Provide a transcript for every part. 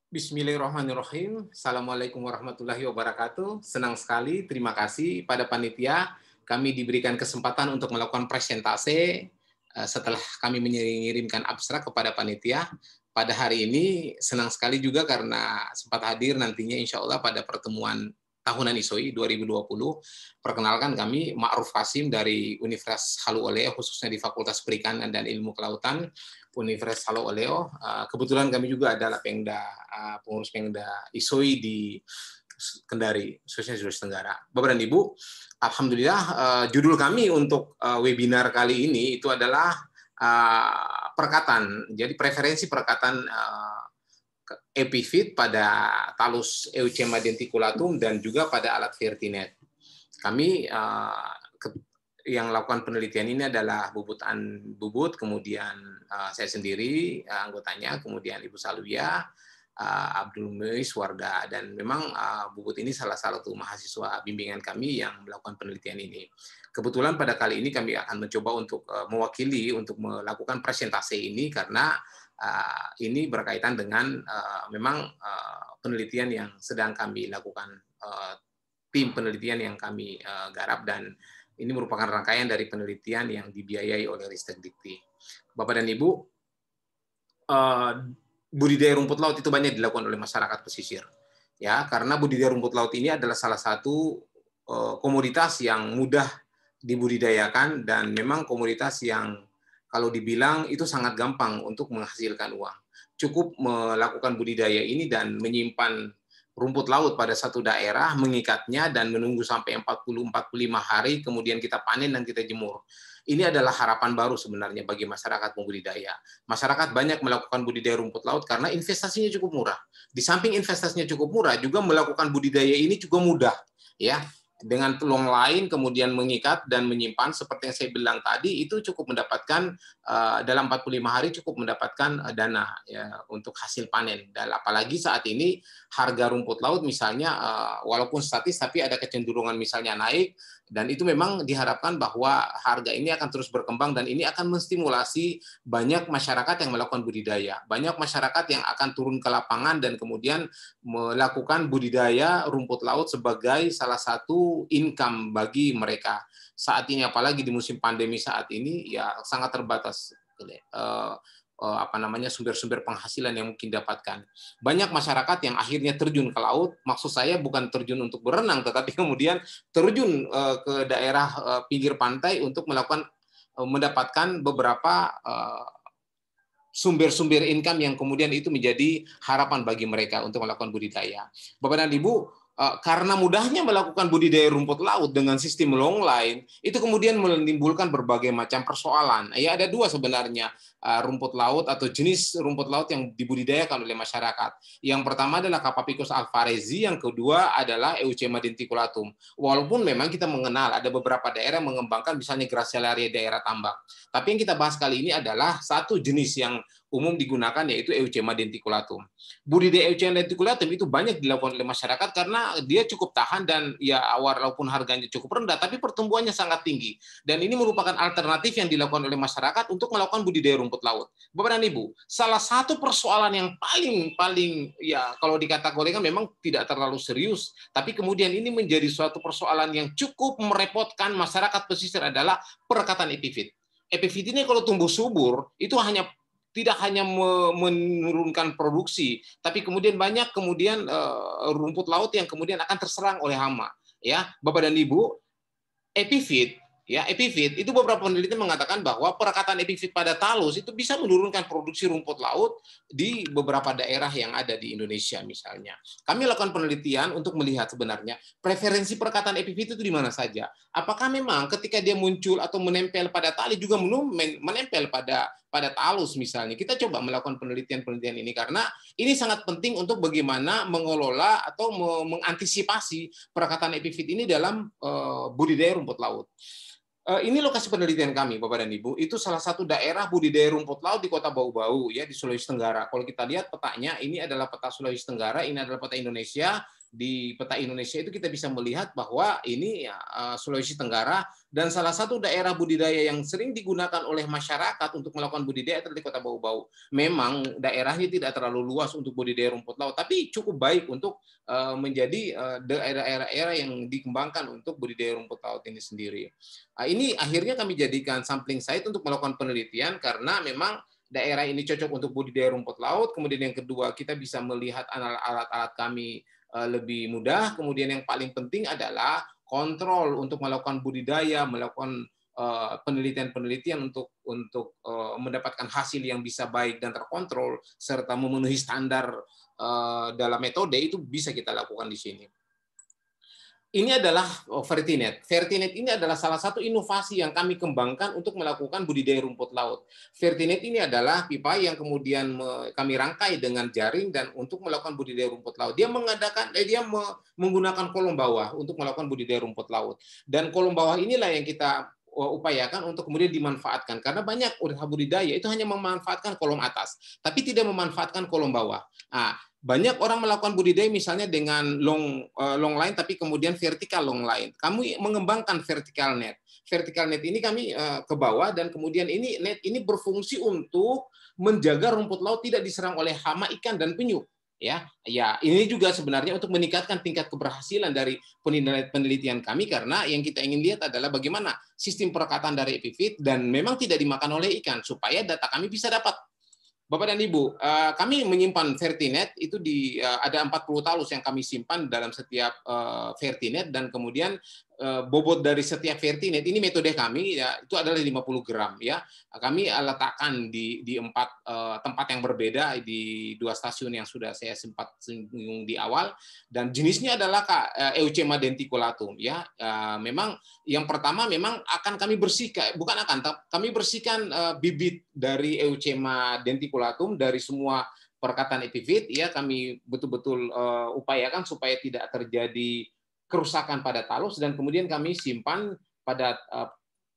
Bismillahirrahmanirrahim. Assalamualaikum warahmatullahi wabarakatuh. Senang sekali, terima kasih pada panitia. Kami diberikan kesempatan untuk melakukan presentase setelah kami mengirimkan abstrak kepada panitia. Pada hari ini senang sekali juga karena sempat hadir nantinya insya Allah pada pertemuan tahunan ISOI 2020. Perkenalkan kami Ma'ruf Hasim dari Universitas Halu Oleo, khususnya di Fakultas Perikanan dan Ilmu Kelautan. Universitas Halu Oleo. Kebetulan kami juga adalah pengurus Pengda ISOI di Kendari, khususnya Sulawesi Tenggara. Bapak dan Ibu, alhamdulillah judul kami untuk webinar kali ini itu adalah perkatan. Jadi preferensi perkatan epifit pada talus Eucema denticulatum dan juga pada alat Vertinet. Kami yang melakukan penelitian ini adalah Bubut, kemudian saya sendiri anggotanya, kemudian Ibu Salwia, Abdul Muiz, Warga, dan memang Bubut ini salah satu mahasiswa bimbingan kami yang melakukan penelitian ini. Kebetulan pada kali ini kami akan mencoba untuk mewakili untuk melakukan presentasi ini karena ini berkaitan dengan memang penelitian yang sedang kami lakukan, tim penelitian yang kami garap, dan ini merupakan rangkaian dari penelitian yang dibiayai oleh Ristek Dikti. Bapak dan Ibu, budidaya rumput laut itu banyak dilakukan oleh masyarakat pesisir. Ya, karena budidaya rumput laut ini adalah salah satu komoditas yang mudah dibudidayakan dan memang komoditas yang kalau dibilang itu sangat gampang untuk menghasilkan uang. Cukup melakukan budidaya ini dan menyimpan rumput laut pada satu daerah, mengikatnya dan menunggu sampai 40-45 hari, kemudian kita panen dan kita jemur. Ini adalah harapan baru sebenarnya bagi masyarakat pembudidaya. Masyarakat banyak melakukan budidaya rumput laut karena investasinya cukup murah. Di samping investasinya cukup murah, juga melakukan budidaya ini juga mudah. Ya, dengan peluang lain kemudian mengikat dan menyimpan seperti yang saya bilang tadi, itu cukup mendapatkan dalam 45 hari cukup mendapatkan dana ya, untuk hasil panen. Dan apalagi saat ini harga rumput laut misalnya walaupun statis tapi ada kecenderungan misalnya naik, dan itu memang diharapkan bahwa harga ini akan terus berkembang dan ini akan menstimulasi banyak masyarakat yang melakukan budidaya. Banyak masyarakat yang akan turun ke lapangan dan kemudian melakukan budidaya rumput laut sebagai salah satu income bagi mereka. Saat ini apalagi di musim pandemi saat ini ya sangat terbatas sumber-sumber penghasilan yang mungkin dapatkan. Banyak masyarakat yang akhirnya terjun ke laut, maksud saya bukan terjun untuk berenang, tetapi kemudian terjun ke daerah pinggir pantai untuk mendapatkan beberapa sumber-sumber income yang kemudian itu menjadi harapan bagi mereka untuk melakukan budidaya. Bapak dan Ibu, karena mudahnya melakukan budidaya rumput laut dengan sistem long line, itu kemudian menimbulkan berbagai macam persoalan. Ya, ada dua sebenarnya rumput laut atau jenis rumput laut yang dibudidayakan oleh masyarakat. Yang pertama adalah Capapicus alvarezi, yang kedua adalah Eucema denticulatum. Walaupun memang kita mengenal ada beberapa daerah mengembangkan misalnya Gracilaria daerah tambak. Tapi yang kita bahas kali ini adalah satu jenis yang umum digunakan yaitu Eucema denticulatum. Budidaya Eucema denticulatum itu banyak dilakukan oleh masyarakat karena dia cukup tahan dan ya walaupun harganya cukup rendah tapi pertumbuhannya sangat tinggi. Dan ini merupakan alternatif yang dilakukan oleh masyarakat untuk melakukan budidaya rumput laut. Bapak dan Ibu, salah satu persoalan yang paling ya kalau dikategorikan memang tidak terlalu serius, tapi kemudian ini menjadi suatu persoalan yang cukup merepotkan masyarakat pesisir adalah perekatan epifit. Epifit ini kalau tumbuh subur itu tidak hanya menurunkan produksi, tapi kemudian banyak rumput laut yang kemudian akan terserang oleh hama. Ya, Bapak dan Ibu, epifit itu beberapa penelitian mengatakan bahwa perekatan epifit pada talus itu bisa menurunkan produksi rumput laut di beberapa daerah yang ada di Indonesia misalnya. Kami lakukan penelitian untuk melihat sebenarnya preferensi perekatan epifit itu di mana saja. Apakah memang ketika dia muncul atau menempel pada tali juga menempel pada talus misalnya. Kita coba melakukan penelitian ini karena ini sangat penting untuk bagaimana mengelola atau mengantisipasi perekatan epifit ini dalam budidaya rumput laut. Ini lokasi penelitian kami, Bapak dan Ibu. Itu salah satu daerah budidaya rumput laut di Kota Bau-Bau ya di Sulawesi Tenggara. Kalau kita lihat petanya, ini adalah peta Sulawesi Tenggara, ini adalah peta Indonesia. di peta Indonesia itu kita bisa melihat bahwa ini ya, Sulawesi Tenggara, dan salah satu daerah budidaya yang sering digunakan oleh masyarakat untuk melakukan budidaya adalah di Kota Bau-Bau. Memang daerahnya tidak terlalu luas untuk budidaya rumput laut, tapi cukup baik untuk menjadi daerah-daerah yang dikembangkan untuk budidaya rumput laut ini sendiri. Ini akhirnya kami jadikan sampling site untuk melakukan penelitian karena memang daerah ini cocok untuk budidaya rumput laut. Kemudian yang kedua, kita bisa melihat alat-alat kami lebih mudah. Kemudian yang paling penting adalah kontrol untuk melakukan budidaya, melakukan penelitian-penelitian untuk mendapatkan hasil yang bisa baik dan terkontrol serta memenuhi standar dalam metode itu bisa kita lakukan di sini. Ini adalah Vertinet. Vertinet ini adalah salah satu inovasi yang kami kembangkan untuk melakukan budidaya rumput laut. Vertinet ini adalah pipa yang kemudian kami rangkai dengan jaring dan untuk melakukan budidaya rumput laut. Dia menggunakan kolom bawah untuk melakukan budidaya rumput laut. Dan kolom bawah inilah yang kita upayakan untuk kemudian dimanfaatkan karena banyak usaha budidaya itu hanya memanfaatkan kolom atas tapi tidak memanfaatkan kolom bawah. Nah, banyak orang melakukan budidaya misalnya dengan long line tapi kemudian vertical long line. Kami mengembangkan vertical net. Vertical net ini kami ke bawah dan kemudian net ini berfungsi untuk menjaga rumput laut tidak diserang oleh hama, ikan dan penyu. Ya, ini juga sebenarnya untuk meningkatkan tingkat keberhasilan dari penelitian kami karena yang kita ingin lihat adalah bagaimana sistem perekatan dari epifit dan memang tidak dimakan oleh ikan supaya data kami bisa dapat. Bapak dan Ibu, kami menyimpan Vertinet itu ada 40 talus yang kami simpan dalam setiap Vertinet dan kemudian bobot dari setiap Vertinet ini metode kami ya itu adalah 50 gram ya. Kami letakkan di 4 tempat yang berbeda di 2 stasiun yang sudah saya sempat singgung di awal dan jenisnya adalah Eucema denticulatum ya. Memang yang pertama memang akan kami bersihkan kami bersihkan bibit dari Eucema denticulatum dari semua perekatan epifit ya kami betul-betul upayakan supaya tidak terjadi kerusakan pada talus dan kemudian kami simpan pada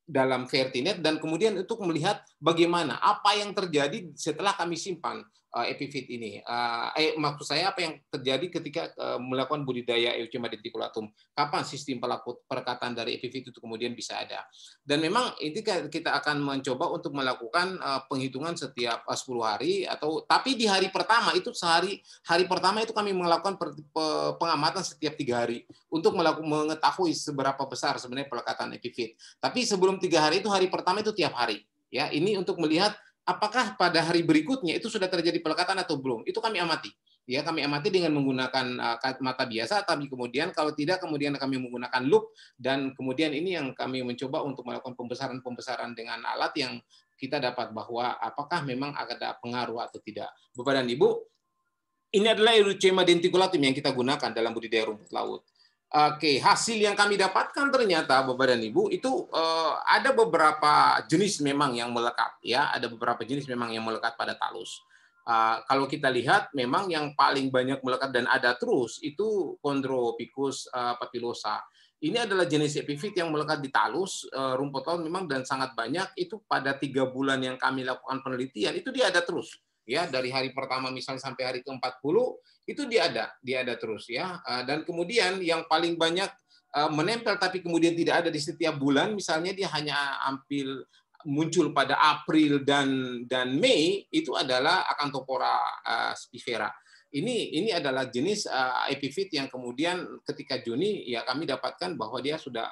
dalam Vertinet dan kemudian untuk melihat bagaimana apa yang terjadi setelah kami simpan epifit ini. Maksud saya apa yang terjadi ketika melakukan budidaya Eucema denticulatum. Kapan sistem perekatan dari epifit itu kemudian bisa ada. Dan memang ini kita akan mencoba untuk melakukan penghitungan setiap 10 hari tapi di hari pertama itu hari pertama itu kami melakukan pengamatan setiap 3 hari untuk mengetahui seberapa besar sebenarnya pelekatan epifit. Tapi sebelum 3 hari itu hari pertama itu tiap hari. Ya, ini untuk melihat apakah pada hari berikutnya itu sudah terjadi pelekatan atau belum. Itu kami amati. Ya, kami amati dengan menggunakan mata biasa, tapi kemudian kalau tidak kemudian kami menggunakan loop dan kemudian ini yang kami mencoba untuk melakukan pembesaran dengan alat yang kita dapat bahwa apakah memang ada pengaruh atau tidak. Bapak dan Ibu, ini adalah Eucema denticulatum yang kita gunakan dalam budidaya rumput laut. Oke, hasil yang kami dapatkan ternyata Bapak dan Ibu itu ada beberapa jenis memang yang melekat ya, ada beberapa jenis memang yang melekat pada talus. Kalau kita lihat memang yang paling banyak melekat dan ada terus itu Chondropicus papilosa. Ini adalah jenis epifit yang melekat di talus rumput laut memang dan sangat banyak itu pada 3 bulan yang kami lakukan penelitian itu dia ada terus. Ya, dari hari pertama misalnya sampai hari ke-40 itu dia ada terus ya. Dan kemudian yang paling banyak menempel tapi kemudian tidak ada di setiap bulan misalnya dia hanya muncul pada April dan Mei itu adalah Acanthophora spifera. Ini adalah jenis epifit yang kemudian ketika Juni ya kami dapatkan bahwa dia sudah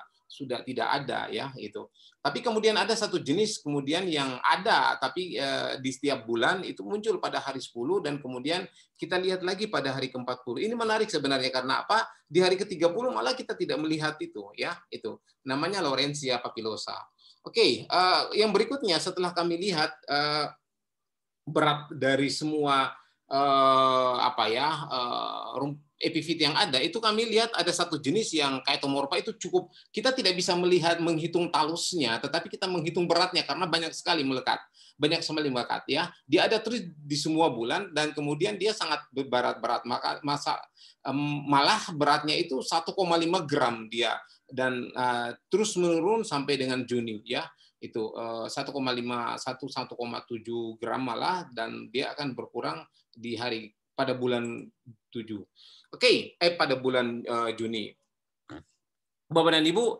tidak ada ya itu. Tapi kemudian ada satu jenis kemudian yang ada tapi di setiap bulan itu muncul pada hari 10 dan kemudian kita lihat lagi pada hari ke-40. Ini menarik sebenarnya karena apa? Di hari ke-30 malah kita tidak melihat itu ya, itu. Namanya Lawrencia papilosa. Oke, yang berikutnya setelah kami lihat berat dari semua epifit yang ada itu kami lihat ada satu jenis yang Chaetomorpha itu cukup kita tidak bisa menghitung talusnya tetapi kita menghitung beratnya karena banyak sekali melekat ya dia ada terus di semua bulan dan kemudian dia sangat berat malah beratnya itu 1,5 gram dia dan terus menurun sampai dengan Juni ya itu 1,7 gram malah dan dia akan berkurang di hari pada bulan 7. Pada bulan Juni. Bapak dan Ibu,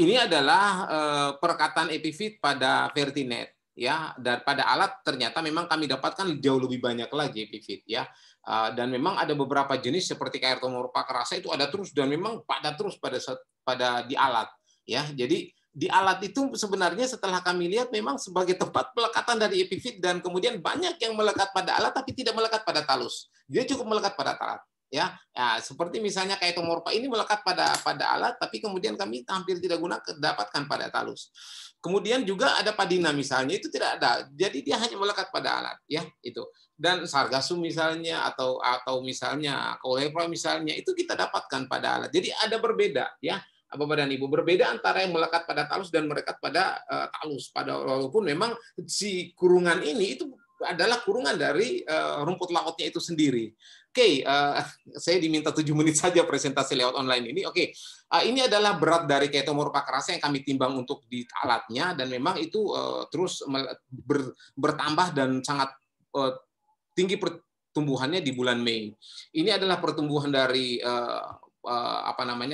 ini adalah perkataan epifit pada Fertinet, ya. Dan pada alat ternyata memang kami dapatkan jauh lebih banyak lagi epifit, ya. Dan memang ada beberapa jenis seperti Caertomorpha crassa itu ada terus dan memang pada terus pada di alat, ya. Jadi di alat itu sebenarnya setelah kami lihat memang sebagai tempat pelekatan dari epifit dan kemudian banyak yang melekat pada alat tapi tidak melekat pada talus. Dia cukup melekat pada alat. Ya, seperti misalnya kayak Tomorpa ini melekat pada alat, tapi kemudian kami hampir tidak dapatkan pada talus. Kemudian juga ada Padina misalnya itu tidak ada, jadi dia hanya melekat pada alat, ya itu. Dan Sargassum misalnya atau misalnya Coleoptera misalnya itu kita dapatkan pada alat. Jadi ada berbeda, ya. Bapak dan Ibu, berbeda antara yang melekat pada talus dan melekat pada talus. Walaupun memang si kurungan ini itu adalah kurungan dari rumput lautnya itu sendiri. Saya diminta 7 menit saja presentasi lewat online ini. Ini adalah berat dari Caertomorpha crassa yang kami timbang untuk di alatnya dan memang itu terus bertambah dan sangat tinggi pertumbuhannya di bulan Mei. Ini adalah pertumbuhan dari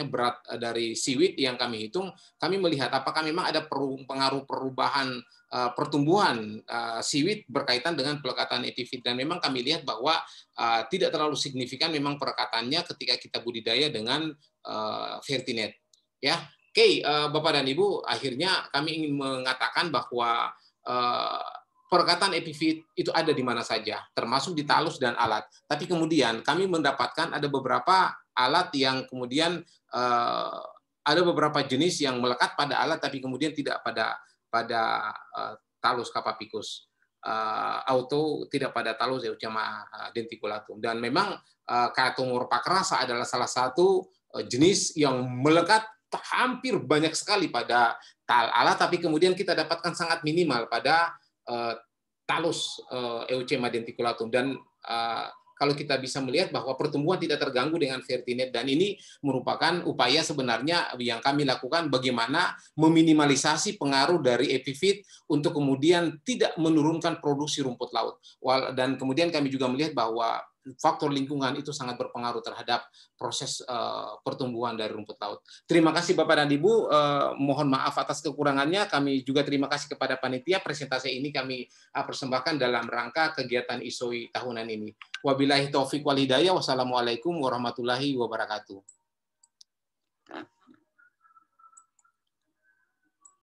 berat dari seaweed yang kami hitung. Kami melihat apakah memang ada pengaruh perubahan pertumbuhan seaweed berkaitan dengan pelekatan epifit, dan memang kami lihat bahwa tidak terlalu signifikan memang perekatannya ketika kita budidaya dengan Fertinet, ya. Bapak dan Ibu, akhirnya kami ingin mengatakan bahwa perekatan epifit itu ada di mana saja, termasuk di talus dan alat. Tapi kemudian kami mendapatkan ada beberapa alat yang kemudian ada beberapa jenis yang melekat pada alat tapi kemudian tidak pada talus Capapicus auto, tidak pada talus Euchema denticulatum. Dan memang Caertomorpha crassa adalah salah satu jenis yang melekat hampir banyak sekali pada alat tapi kemudian kita dapatkan sangat minimal pada talus Euchema denticulatum. Dan kalau kita bisa melihat bahwa pertumbuhan tidak terganggu dengan Fertinet, dan ini merupakan upaya sebenarnya yang kami lakukan bagaimana meminimalisasi pengaruh dari epifit untuk kemudian tidak menurunkan produksi rumput laut. Dan kemudian kami juga melihat bahwa faktor lingkungan itu sangat berpengaruh terhadap proses pertumbuhan dari rumput laut. Terima kasih Bapak dan Ibu, mohon maaf atas kekurangannya. Kami juga terima kasih kepada panitia. Presentasi ini kami persembahkan dalam rangka kegiatan ISOI tahunan ini. Wabillahi taufik wal hidayah. Wassalamualaikum warahmatullahi wabarakatuh.